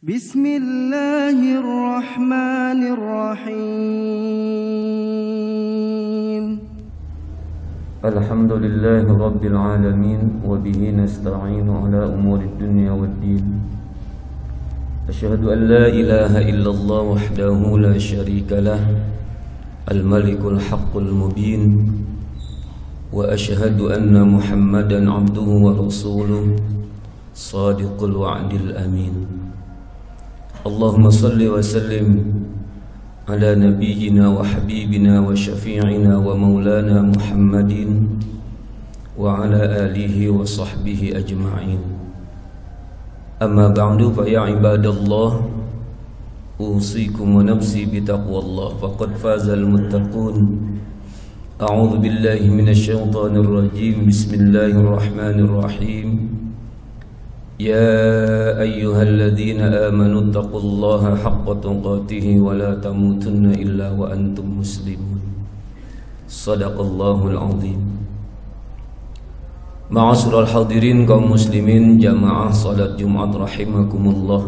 Bismillahirrahmanirrahim. Alhamdulillahi Rabbil Alamin. Wa bihi nasta'inu ala umuri dunya waddin. Asyhadu an la ilaha illallah wahdahu la syarika lah, al-malikul haqqul mubin. Wa asyhadu anna Muhammadan abduhu wa rasuluh, sadiqul wa'dil amin. Allahumma salli wa sallim ala nabiyyina wa habibina wa syafi'ina wa maulana Muhammadin wa ala alihi wa sahbihi ajma'in. Amma ba'du, fa ya ibadallah, usikum wa nafsi bitaqwallah, faqad fazal muttaqun. A'udzu billahi minasy syaithanir rajim. Bismillahirrahmanirrahim. Ya ayyuhalladzina amanu taqullaha haqqa tuqatih wa la tamutunna illa wa antum muslimun. Shadaqallahul azim. Ma'asyiral hadirin kaum muslimin jamaah salat Jumat rahimakumullah.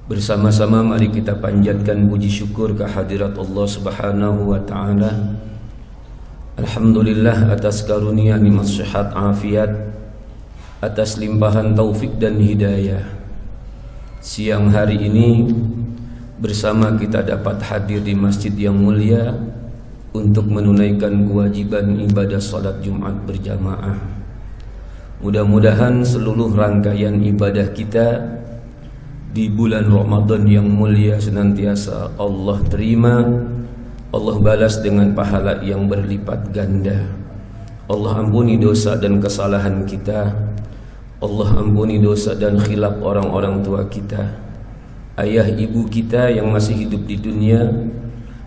Bersama-sama mari kita panjatkan puji syukur kehadirat Allah Subhanahu wa taala. Alhamdulillah atas karunia nikmat sehat afiat, atas limpahan taufik dan hidayah. Siang hari ini bersama kita dapat hadir di masjid yang mulia untuk menunaikan kewajiban ibadah salat Jumat berjamaah. Mudah-mudahan seluruh rangkaian ibadah kita di bulan Ramadan yang mulia senantiasa Allah terima, Allah balas dengan pahala yang berlipat ganda. Allah ampuni dosa dan kesalahan kita, Allah ampuni dosa dan khilaf orang-orang tua kita, ayah ibu kita yang masih hidup di dunia.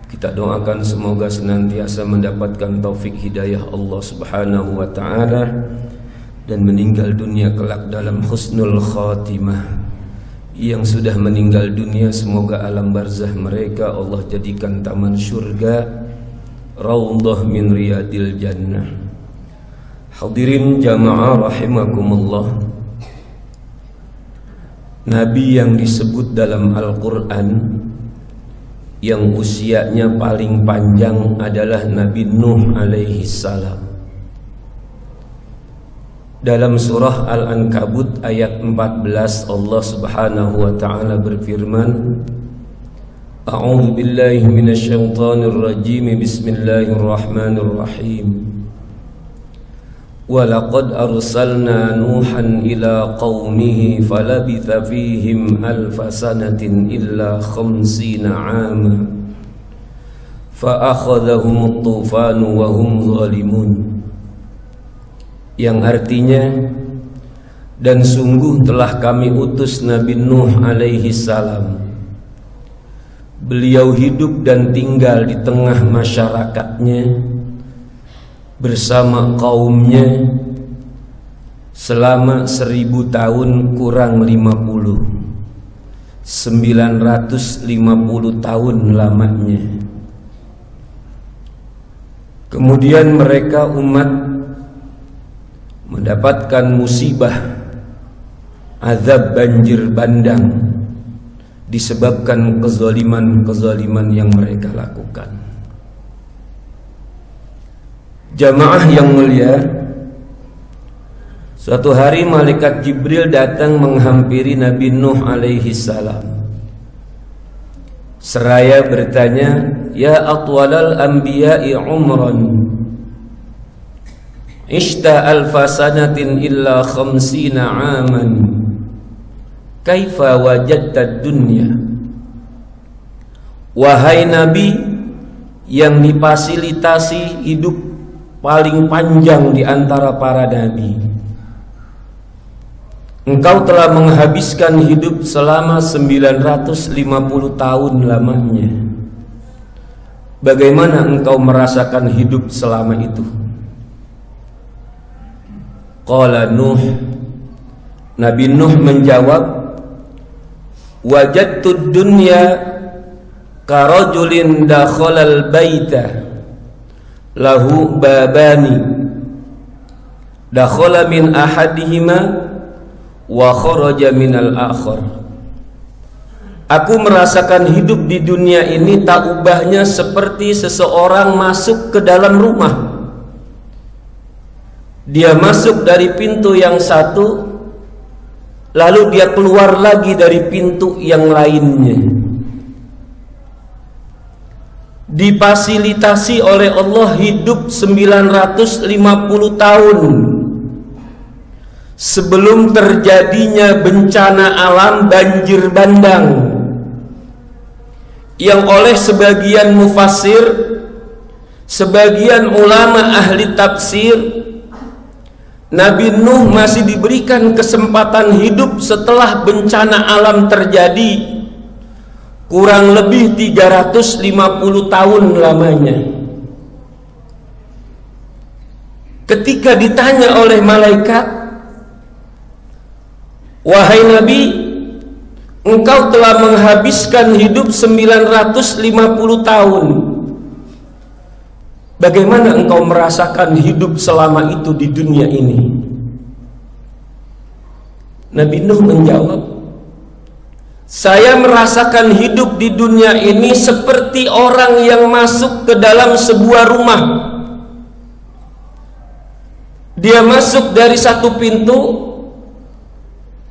Kita doakan semoga senantiasa mendapatkan taufik hidayah Allah Subhanahu wa ta'ala dan meninggal dunia kelak dalam husnul khatimah. Yang sudah meninggal dunia semoga alam barzah mereka Allah jadikan taman syurga, raudhah min riyadil jannah. Hadirin jamaah rahimakumullah, Nabi yang disebut dalam Al-Quran yang usianya paling panjang adalah Nabi Nuh alaihi salam. Dalam surah Al-Ankabut ayat 14 Allah Subhanahu wa ta'ala berfirman, A'udzu billahi minasy syaithanir rajim. Bismillahirrahmanirrahim. وَلَقَدْ أَرْسَلْنَا نُوحًا إِلَى قَوْمِهِ فَلَبِثَ فِيهِمْ أَلْفَ سَنَةٍ إِلَّا 50 عَامًا فَأَخَذَهُمُ الطُّوفَانُ وَهُمْ ظَالِمُونَ. Yang artinya, dan sungguh telah kami utus Nabi Nuh alaihi salam. Beliau hidup dan tinggal di tengah masyarakatnya bersama kaumnya selama 1000 tahun kurang 950 tahun lamanya. Kemudian mereka umat mendapatkan musibah, azab banjir bandang disebabkan kezaliman yang mereka lakukan. Jamaah yang mulia, suatu hari malaikat Jibril datang menghampiri Nabi Nuh alaihi salam. Seraya bertanya, Ya atwalal anbiya'i umran, Ishta alfa sanatin illa 50 aman, Kaifa wajadta dunya. Wahai Nabi yang difasilitasi hidup paling panjang di antara para nabi, engkau telah menghabiskan hidup selama 950 tahun lamanya. Bagaimana engkau merasakan hidup selama itu? Qala Nuh, Nabi Nuh menjawab, Wajadtud dunya karajulin dakhalal baita lahu babani, dakhala min ahadihima wa kharaja minal akhar. Aku merasakan hidup di dunia ini tak ubahnya seperti seseorang masuk ke dalam rumah. Dia masuk dari pintu yang satu, lalu dia keluar lagi dari pintu yang lainnya. Difasilitasi oleh Allah hidup 950 tahun sebelum terjadinya bencana alam banjir bandang, yang oleh sebagian mufassir, sebagian ulama ahli tafsir, Nabi Nuh masih diberikan kesempatan hidup setelah bencana alam terjadi, kurang lebih 350 tahun lamanya. Ketika ditanya oleh malaikat, "Wahai Nabi, engkau telah menghabiskan hidup 950 tahun. Bagaimana engkau merasakan hidup selama itu di dunia ini?" Nabi Nuh menjawab, "Saya merasakan hidup di dunia ini seperti orang yang masuk ke dalam sebuah rumah. Dia masuk dari satu pintu,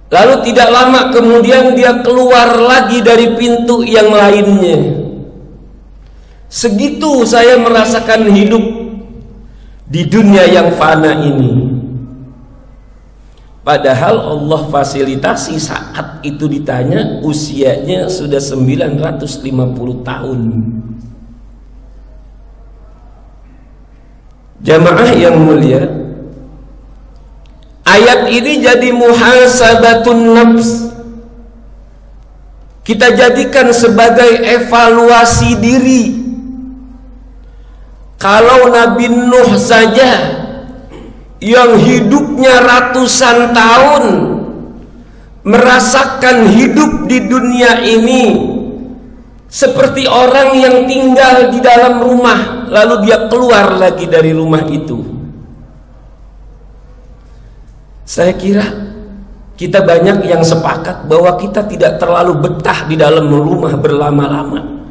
lalu tidak lama kemudian dia keluar lagi dari pintu yang lainnya. Segitu saya merasakan hidup di dunia yang fana ini." Padahal Allah fasilitasi saat itu ditanya usianya sudah 950 tahun. Jamaah yang mulia, ayat ini jadi muhasabatun nafs. Kita jadikan sebagai evaluasi diri. Kalau Nabi Nuh saja yang hidupnya ratusan tahun merasakan hidup di dunia ini seperti orang yang tinggal di dalam rumah, lalu dia keluar lagi dari rumah itu. Saya kira kita banyak yang sepakat bahwa kita tidak terlalu betah di dalam rumah berlama-lama,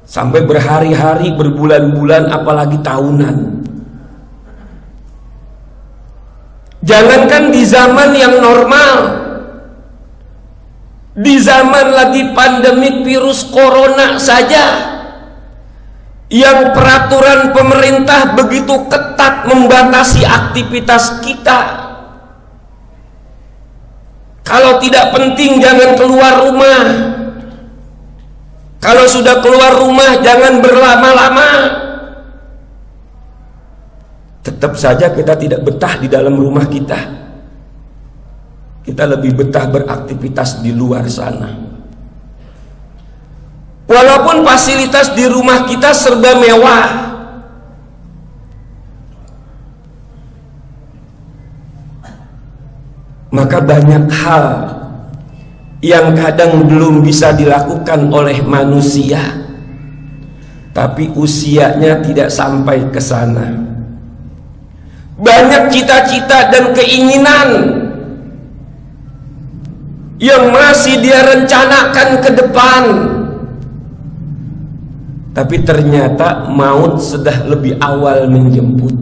sampai berhari-hari, berbulan-bulan, apalagi tahunan. Jangankan di zaman yang normal, di zaman lagi pandemi virus corona saja, yang peraturan pemerintah begitu ketat membatasi aktivitas kita. Kalau tidak penting jangan keluar rumah. Kalau sudah keluar rumah jangan berlama-lama. Tetap saja kita tidak betah di dalam rumah kita. Kita lebih betah beraktivitas di luar sana. Walaupun fasilitas di rumah kita serba mewah, maka banyak hal yang kadang belum bisa dilakukan oleh manusia, tapi usianya tidak sampai ke sana. Banyak cita-cita dan keinginan yang masih dia rencanakan ke depan, tapi ternyata maut sudah lebih awal menjemput.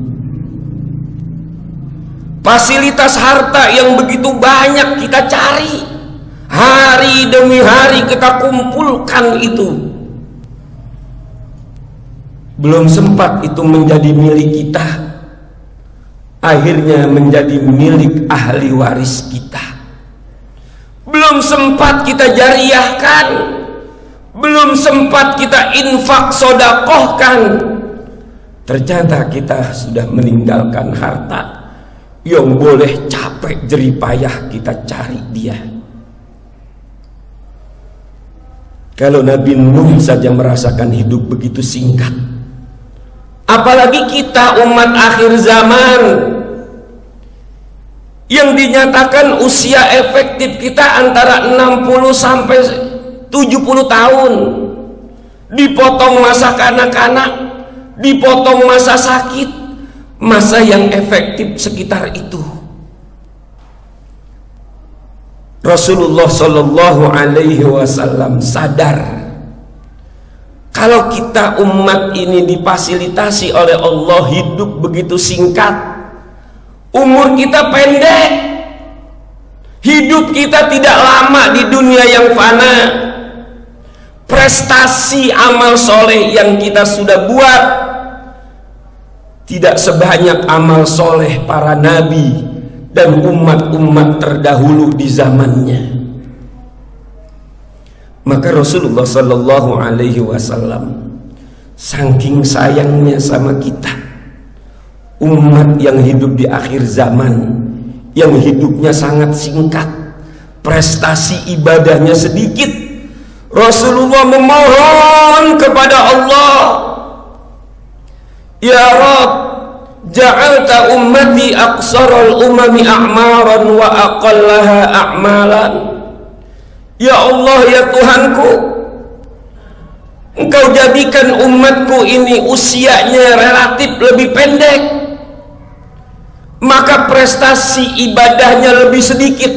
Fasilitas harta yang begitu banyak kita cari, hari demi hari kita kumpulkan itu, belum sempat itu menjadi milik kita, akhirnya menjadi milik ahli waris kita. Belum sempat kita jariahkan, belum sempat kita infak sodakohkan, ternyata kita sudah meninggalkan harta yang boleh capek jeripayah kita cari dia. Kalau Nabi Nuh saja merasakan hidup begitu singkat, apalagi kita umat akhir zaman yang dinyatakan usia efektif kita antara 60 sampai 70 tahun, dipotong masa kanak-kanak, dipotong masa sakit, masa yang efektif sekitar itu. Rasulullah Shallallahu Alaihi Wasallam sadar kalau kita umat ini difasilitasi oleh Allah hidup begitu singkat, umur kita pendek, hidup kita tidak lama di dunia yang fana, prestasi amal soleh yang kita sudah buat tidak sebanyak amal soleh para nabi dan umat-umat terdahulu di zamannya. Maka Rasulullah Sallallahu Alaihi Wasallam saking sayangnya sama kita, umat yang hidup di akhir zaman, yang hidupnya sangat singkat, prestasi ibadahnya sedikit, Rasulullah memohon kepada Allah, Ya Rabb, ja'alta ummati aqsaral umami a'maran wa aqallaha a'malan. Ya Allah, ya Tuhanku, Engkau jadikan umatku ini usianya relatif lebih pendek, maka prestasi ibadahnya lebih sedikit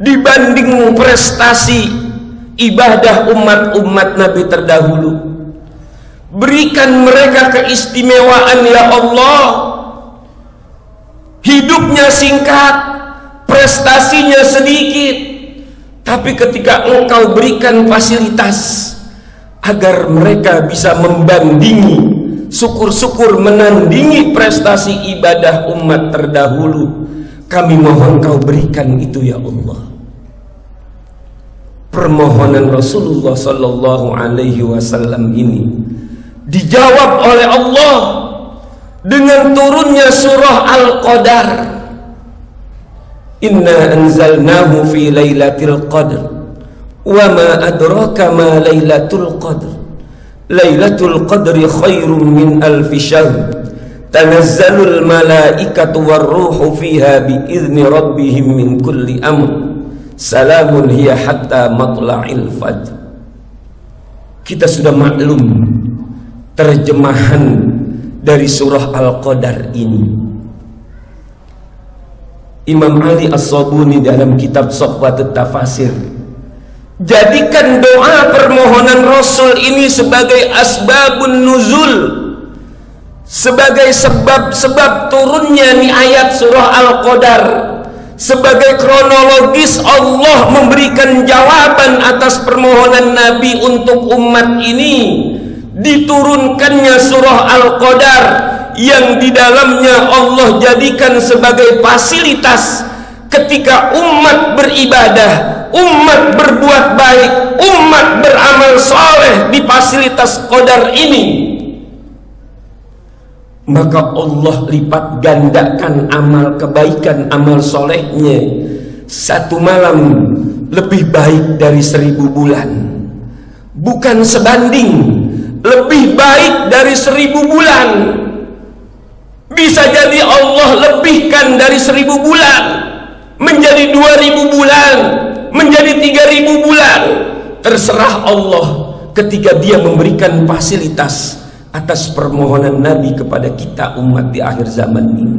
dibanding prestasi ibadah umat-umat Nabi terdahulu. Berikan mereka keistimewaan ya Allah, hidupnya singkat, prestasinya sedikit, tapi ketika Engkau berikan fasilitas agar mereka bisa membandingi, syukur-syukur menandingi prestasi ibadah umat terdahulu, kami mohon Kau berikan itu ya Allah. Permohonan Rasulullah Sallallahu Alaihi Wasallam ini dijawab oleh Allah dengan turunnya surah Al-Qadar. Inna anzalnahu fi lailatul qadr wa ma adraka ma lailatul qadr. Lailatul qadri khairum min alfi syahr. Tanazzalul malaikatu warruhu fiha biizni rabbihim min kulli amr. Salamun hiya hatta matla'il fajr. Kita sudah maklum terjemahan dari surah Al-Qadar ini. Imam Ali As-Sabuni dalam kitab Sohbatut Tafasir jadikan doa permohonan Rasul ini sebagai asbabun nuzul, sebagai sebab-sebab turunnya nih ayat surah Al-Qadar, sebagai kronologis Allah memberikan jawaban atas permohonan Nabi untuk umat ini. Diturunkannya surah Al-Qadar yang di dalamnya Allah jadikan sebagai fasilitas ketika umat beribadah, umat berbuat baik, umat beramal soleh di fasilitas Qadar ini, maka Allah lipat gandakan amal kebaikan, amal solehnya satu malam lebih baik dari 1000 bulan. Bukan sebanding, lebih baik dari 1000 bulan. Bisa jadi Allah lebihkan dari 1000 bulan menjadi 2000 bulan, menjadi 3000 bulan. Terserah Allah ketika Dia memberikan fasilitas atas permohonan Nabi kepada kita umat di akhir zaman ini.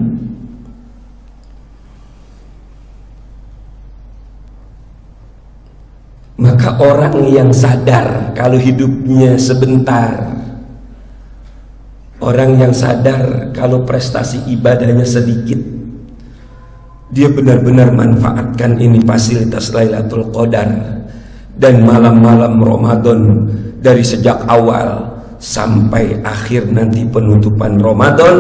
Maka orang yang sadar kalau hidupnya sebentar, orang yang sadar kalau prestasi ibadahnya sedikit, dia benar-benar manfaatkan ini fasilitas Lailatul Qadar dan malam-malam Ramadan dari sejak awal sampai akhir nanti penutupan Ramadan,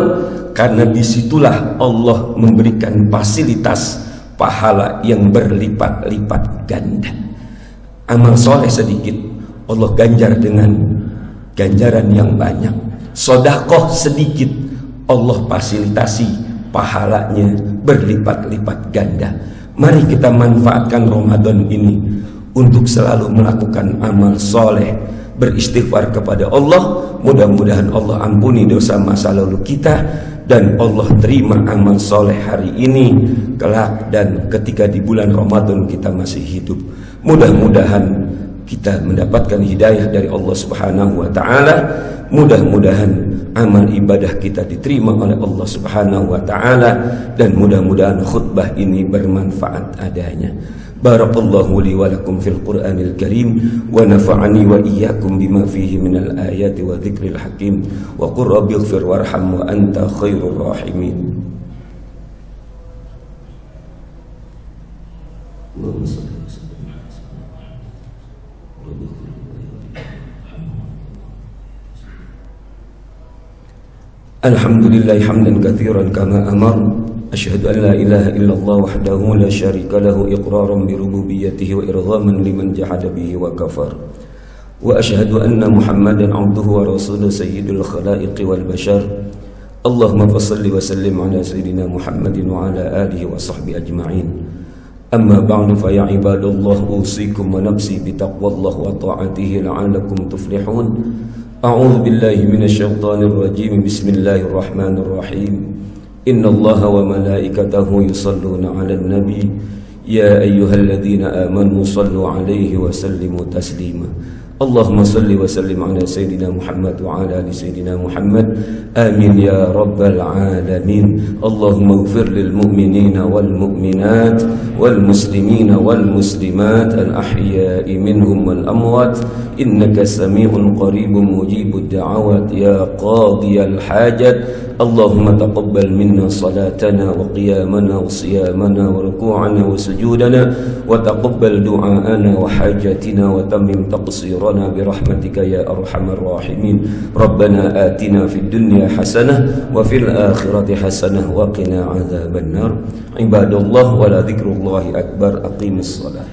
karena disitulah Allah memberikan fasilitas pahala yang berlipat-lipat ganda. Amal soleh sedikit, Allah ganjar dengan ganjaran yang banyak. Sedekah sedikit, Allah fasilitasi pahalanya berlipat-lipat ganda. Mari kita manfaatkan Ramadan ini untuk selalu melakukan amal soleh, beristighfar kepada Allah. Mudah-mudahan Allah ampuni dosa masa lalu kita dan Allah terima amal soleh hari ini, kelak, dan ketika di bulan Ramadan kita masih hidup. Mudah-mudahan kita mendapatkan hidayah dari Allah Subhanahu wa Ta'ala. Mudah-mudahan amal ibadah kita diterima oleh Allah Subhanahu wa taala, dan mudah-mudahan khutbah ini bermanfaat adanya. Barakallahu li wa lakum fil Qur'anil Karim wa nafa'ani wa iyyakum bima fihi minal ayati wa dzikril hakim wa qur rabbighfir warham wa anta khairur rahimin. Alhamdulillah hamdan katsiran kama amar. Asyhadu an la ilaha illallah wahdahu la syarika lahu iqraran bi rububiyyatihi wa irghaman liman jahada bihi wa kafar. Wa asyhadu anna Muhammadan abduhu wa rasuluhu sayyidul khalaiqi wal bashar. Allahumma fassalli wa sallim ala sayyidina Muhammadin wa ala alihi wa sahbihi ajma'in. Amma ba'du fa ya ibadallah usikum wa nafsi bi taqwallah wa ta'atihi la'allakum tuflihun. A'udzu billahi minasy syaithanir rajim. Bismillahirrahmanir rahim. Inna Allaha wa malaikatahu yusalluna 'alan nabi ya ayyuhalladzina amanu sallu 'alaihi wa sallimu taslima. Allahumma salli wa sallim ala sayyidina Muhammad wa ala ali sayyidina Muhammad. Amin ya rabbal alamin. Allahumma ighfir lil mu'minina wal mu'minat wal muslimina wal muslimat al ahya'i minhum wal amwat innaka sami'un qaribun mujibud da'awat ya qadiyal hajat. Allahumma taqabbal minna salatana wa qiyamana wa siyamana wa ruku'ana wa sujudana wa taqabbal du'aana wa hajatina wa tammim taqsirana bi rahmatika ya arhamar rahimin. Rabbana atina fid dunya hasanah wa fil akhirati hasanah wa qina adzaban nar. Ibadallah wa la dzikrullahi akbar. Aqimus shalah.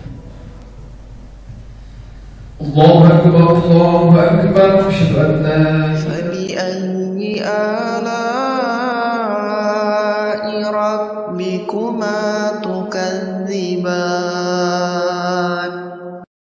Allahu akbar, Allahu akbar. Asyhadu an la فبأي آلاء ربكما تكذبان